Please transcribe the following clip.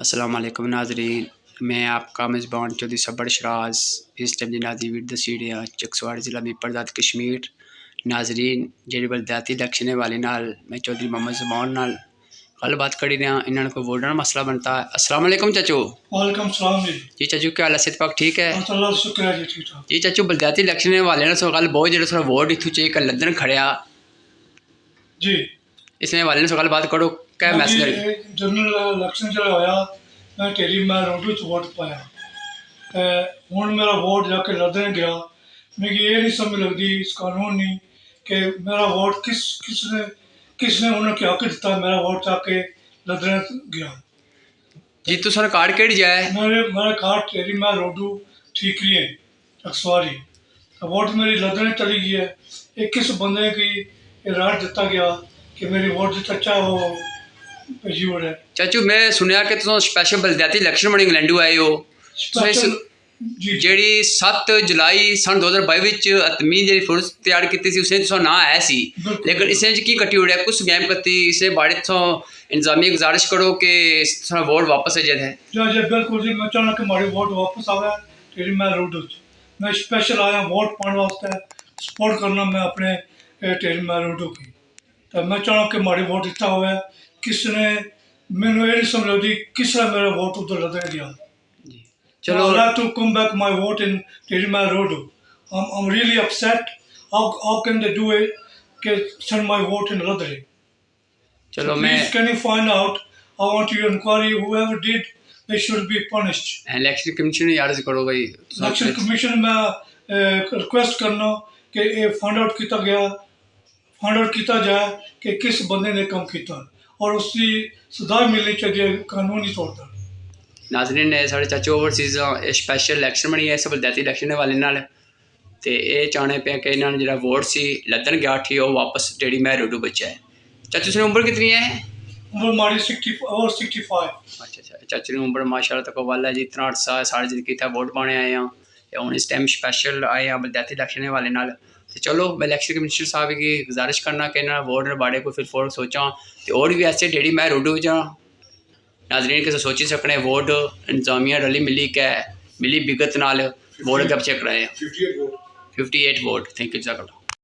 अस्सलाम वालेकुम नाज़रीन, मैं आपका मेज़बान चौधरी सबर शराज इस टाइम नाज़रीन दसीड़िया चकसवारी ज़िला मेरपुर ज़ात कश्मीर। नाज़रीन जी बलदियाती इलेक्शन वाले नाल मैं चौधरी मोहम्मद जमान नाल गल बात करी रहा। इन्होंने कोई वोटर का मसला बनता है। अस्सलाम वालेकुम चाचू। वालेकुम सलाम जी चाचू, क्या हाल है? सेहत पाक ठीक है अल्लाह का शुक्र है जी, ठीक ठाक जी। चाचू बलदियाती इलेक्शन वाले ने सो गल बहुत जो थोड़ा वोट इतों चाहिए कल लदन खड़िया जी। इसमें वाले ने सो गल बात करो क्या मैसेज जनरल इलेक्शन जो होया मैं टेरी महररोडो च वोट पाया हूँ मेरा वोट जाके लदन गया। मुझे ये नहीं समझ लगती इस कानून नहीं कि मेरा वोट किसने उन्हें क्या दिता मेरा वोट जाके लदन गया जी। तो सर कार्ड केड़ी जाए मेरा कार्ड टेरी महररोडो ठीकरियां चकसवारी वोट मेरी लदन चली गई है। एक किस बंदे की राइट दिता गया कि मेरी वोट जितना चाहे वो है। चाचू मैं सुनया कि तुम स्पैशल बलदियाती इलेक्शन बनी इंग्लैंड आए हो जी 7 जुलाई सन 2022 हतमी जी फहरस्त तैयार की उसने तो ना आया सी, लेकिन इसने की कट्टी उड़िया कुछ गेम कत्ती इसे बाड़े तो इंतजामिया गुजारिश करो कि थोड़ा वोट वापस आ जाए। जी बिल्कुल जी, मैं चाहना कि हमारी वोट वापस आवे तेरी महररोडो। मैं स्पेशल आया वोट पाने वास्ते सपोर्ट करना मैं अपने तेरी महररोडो की। तो मैं चाहना कि हमारी वोट इतना हुआ किसने मैंने ये नहीं समझ लगती किसने मेरा वोट उधर लदन गया। चलो to come back my vote in तेरी महररोडो। I'm really upset. How can they do it? Can send my vote in Ladre? चलो so मैं please can you find out? I want you to inquiry whoever did they should be punished. Election commission यार से करो भाई। Election commission में request करना कि ये फाइंड आउट किया जाए कि किस बंदे ने कम किया और उसकी सजा मिलनी चाहिए कानूनी तौर पर। नाज़रीन ने साढ़े चाचू ओवरसीज स्पैशल इलेक्शन बनी है इस बलदियाती इलेक्शन वाले नाल ते ये चाहने पे कि इन्होंने जो वोट सी लदन गया थी वो वापस टेरी महररोडो बचा है। चाचू की उम्र कितनी है? उम्र हमारी 65। अच्छा चाचू की उम्र माशाल्लाह तक वाला है जी। इतना अरसा है साढ़े जिंदगी था वोट पाने आए हैं हूँ इस टाइम स्पैशल आए हैं बलदियाती इलेक्शन वाले नाल। तो चलो मैं इलेक्शन कमिश्नर साहब की गुजारिश करना कि इन्होंने वोट बाड़े को फिर फोर सोचा तो और भी ऐसे टेरी महररोडो जा नाज़रीन के सोची सकने वोट इंतजामिया रली मिली भगत नाल वोट अगे पिछे कराए 58 वोट। थैंक यू जज़ाकल्लाह।